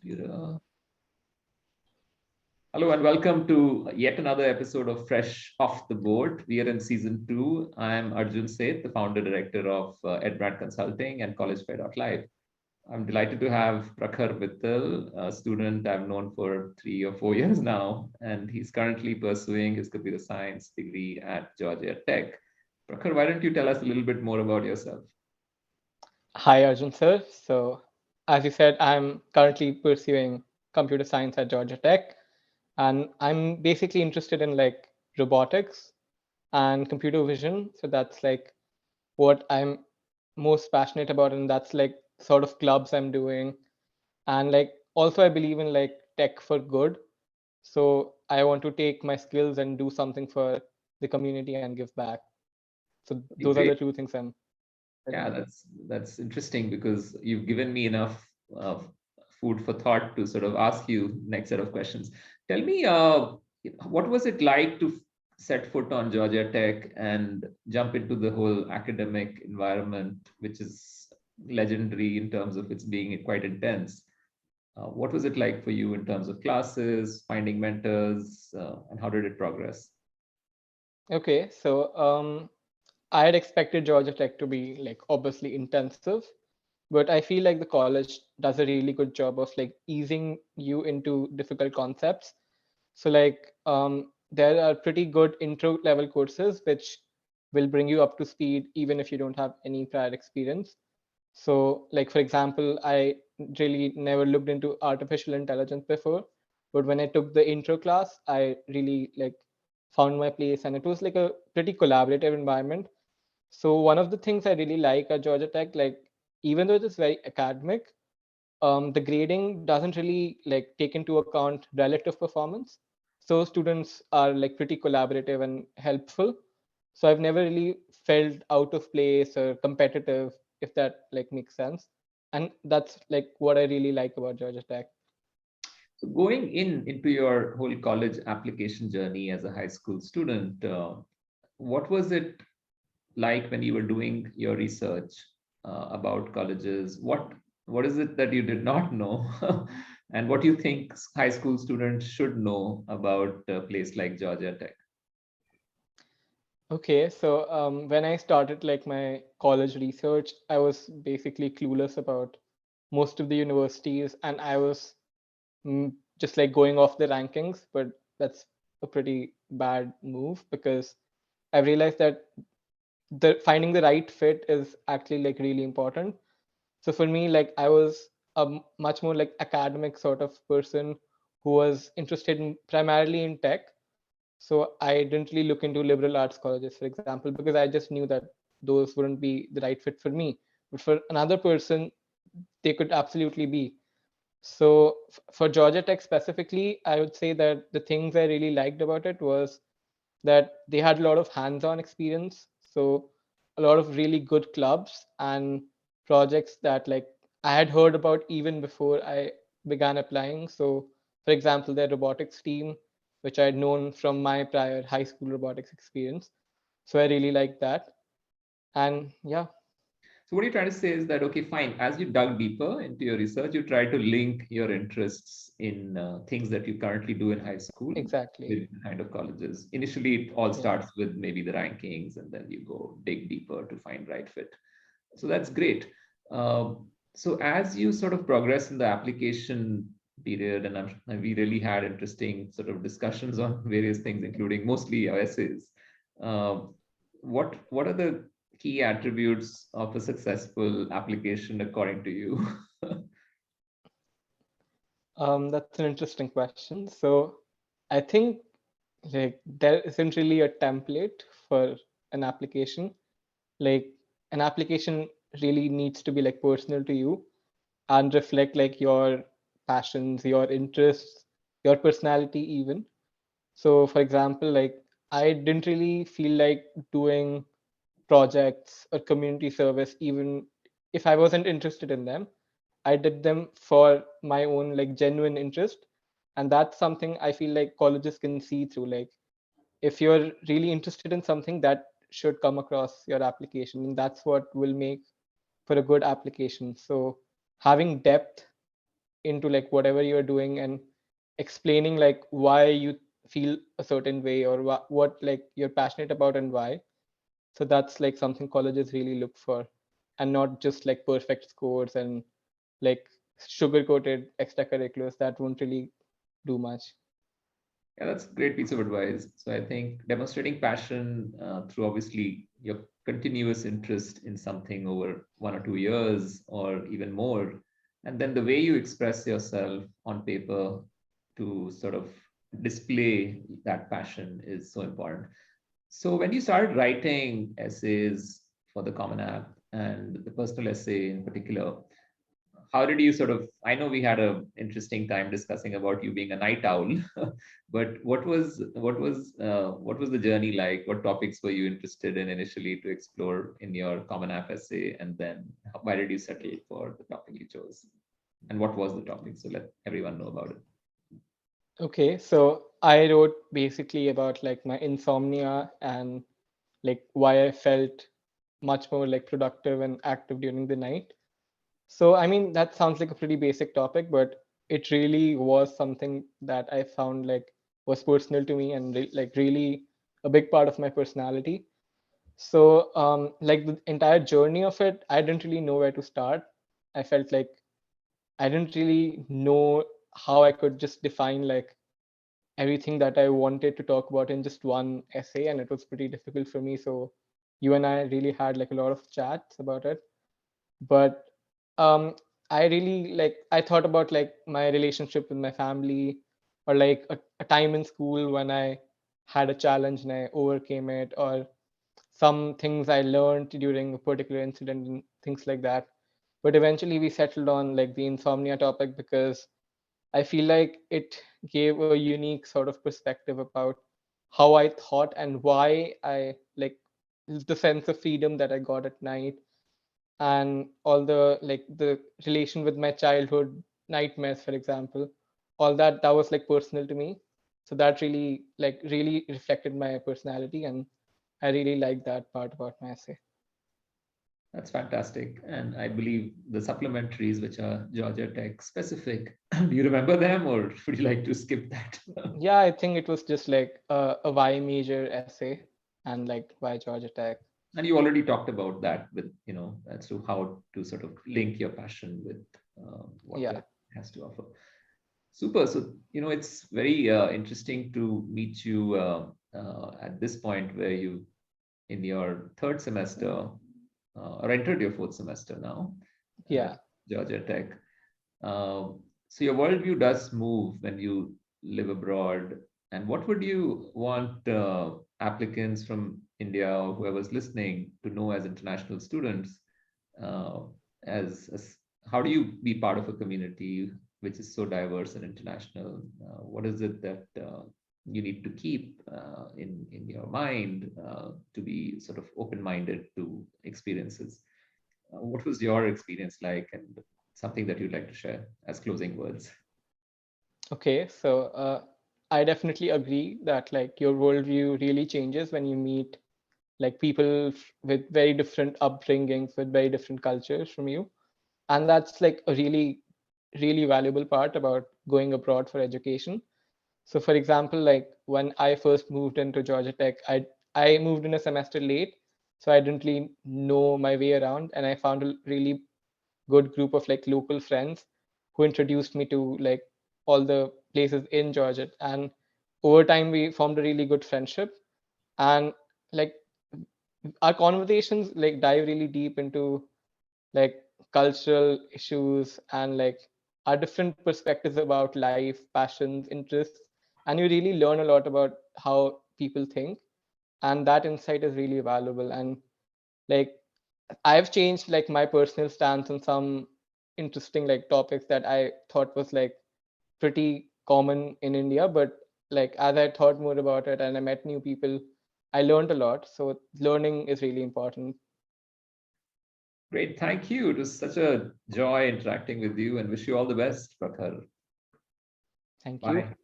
Computer. Hello and welcome to yet another episode of Fresh Off the Board. We are in season two. I'm Arjun Seth, the founder director of Edbrand Consulting and CollegeFair.live. I'm delighted to have Prakhar Vittal, a student I've known for 3 or 4 years now, and he's currently pursuing his computer science degree at Georgia Tech. Prakhar, why don't you tell us a little bit more about yourself? Hi, Arjun sir. So, as you said, I'm currently pursuing computer science at Georgia Tech, and I'm basically interested in like robotics and computer vision. So that's like what I'm most passionate about, and that's like sort of clubs I'm doing. And like also I believe in like tech for good. So I want to take my skills and do something for the community and give back. So Okay, those are the great. two things I'm Yeah, passionate. that's interesting because you've given me enough food for thought to sort of ask you next set of questions. Tell me, what was it like to set foot on Georgia Tech and jump into the whole academic environment, which is legendary in terms of its being quite intense? What was it like for you in terms of classes, finding mentors, and how did it progress? Okay, so I had expected Georgia Tech to be like obviously intensive, but I feel like the college does a really good job of like easing you into difficult concepts. So like there are pretty good intro level courses which will bring you up to speed even if you don't have any prior experience. So like for example, I really never looked into artificial intelligence before, but when I took the intro class, I really like found my place, and it was like a pretty collaborative environment. So one of the things I really like at Georgia Tech, like even though it is very academic, the grading doesn't really like take into account relative performance. So students are like pretty collaborative and helpful. So I've never really felt out of place or competitive, if that like makes sense. And that's like what I really like about Georgia Tech. So going into your whole college application journey as a high school student, what was it like when you were doing your research about colleges? What is it that you did not know, and what do you think high school students should know about a place like Georgia Tech? Okay, so when I started like my college research, I was basically clueless about most of the universities, and I was just like going off the rankings, but that's a pretty bad move because I realized that the finding the right fit is actually like really important. So for me, like I was a much more like academic sort of person who was interested in primarily in tech. So I didn't really look into liberal arts colleges, for example, because I just knew that those wouldn't be the right fit for me. But for another person, they could absolutely be. So for Georgia Tech specifically, I would say that the things I really liked about it was that they had a lot of hands-on experience. So a lot of really good clubs and projects that like I had heard about even before I began applying. So for example, their robotics team, which I had known from my prior high school robotics experience. So I really liked that. And yeah, So what you're trying to say is that, okay, fine, as you dug deeper into your research, you try to link your interests in things that you currently do in high school exactly. with the kind of colleges. Initially, it all Yeah. starts with maybe the rankings, and then you go dig deeper to find right fit. So that's great. So as you sort of progress in the application period, and we really had interesting sort of discussions on various things, including mostly your essays. Uh, what are the key attributes of a successful application according to you? That's an interesting question. So I think like there isn't really a template for an application. Like an application really needs to be like personal to you and reflect like your passions, your interests, your personality even. So for example, like I didn't really feel like doing projects or community service even if I wasn't interested in them. I did them for my own like genuine interest. And that's something I feel like colleges can see through. Like if you're really interested in something, that should come across your application. And that's what will make for a good application. So having depth into like whatever you're doing and explaining like why you feel a certain way or what like you're passionate about and why. So that's like something colleges really look for, and not just like perfect scores and like sugar coated extracurriculars that won't really do much. Yeah, that's a great piece of advice. So I think demonstrating passion through obviously your continuous interest in something over 1 or 2 years or even more, and then the way you express yourself on paper to sort of display that passion is so important. So when you started writing essays for the Common App and the personal essay in particular, how did you sort of, I know we had a interesting time discussing about you being a night owl, but what was the journey like? What topics were you interested in initially to explore in your Common App essay, and then why did you settle for the topic you chose, and what was the topic, so let everyone know about it? Okay, so I wrote basically about like my insomnia and like why I felt much more like productive and active during the night. So, I mean, that sounds like a pretty basic topic, but it really was something that I found like was personal to me and like really a big part of my personality. So, like the entire journey of it, I didn't really know where to start. I felt like I didn't really know how I could just define like everything that I wanted to talk about in just one essay, and it was pretty difficult for me. So, you and I really had like a lot of chats about it. But um I really like I thought about like my relationship with my family, or like a time in school when I had a challenge and I overcame it, or some things I learned during a particular incident and things like that. But eventually we settled on like the insomnia topic because I feel like it gave a unique sort of perspective about how I thought and why I like the sense of freedom that I got at night, and all the like the relation with my childhood nightmares, for example. All that was like personal to me, so that really like really reflected my personality, and I really like that part about my essay. That's fantastic. And I believe the supplementaries, which are Georgia Tech specific, do you remember them, or would you like to skip that? Yeah, I think it was just like a why major essay and like why Georgia Tech. And you already talked about that with, as to how to sort of link your passion with what Yeah. your has to offer. Super. So, it's very interesting to meet you at this point where you, in your third semester, or entered your fourth semester now at Yeah. Georgia Tech. So your worldview does move when you live abroad. And what would you want applicants from India or whoever's listening to know as international students? Uh, as how do you be part of a community which is so diverse and international? What is it that you need to keep in your mind to be sort of open-minded to experiences? What was your experience like, and something that you'd like to share as closing words? Okay, so I definitely agree that like your worldview really changes when you meet like people with very different upbringings, with very different cultures from you. And that's like a really, really valuable part about going abroad for education. So for example, like when I first moved into Georgia Tech, I moved in a semester late, so I didn't really know my way around, and I found a really good group of like local friends who introduced me to like all the places in Georgia. And over time we formed a really good friendship, and like our conversations like dive really deep into like cultural issues and like our different perspectives about life, passions, interests, and you really learn a lot about how people think, and that insight is really valuable. And like I've changed like my personal stance on some interesting like topics that I thought was like pretty common in India, but like as I thought more about it and I met new people, I learned a lot. So learning is really important. Great. Thank you. It was such a joy interacting with you, and wish you all the best, Prakhar. Thank you. Bye.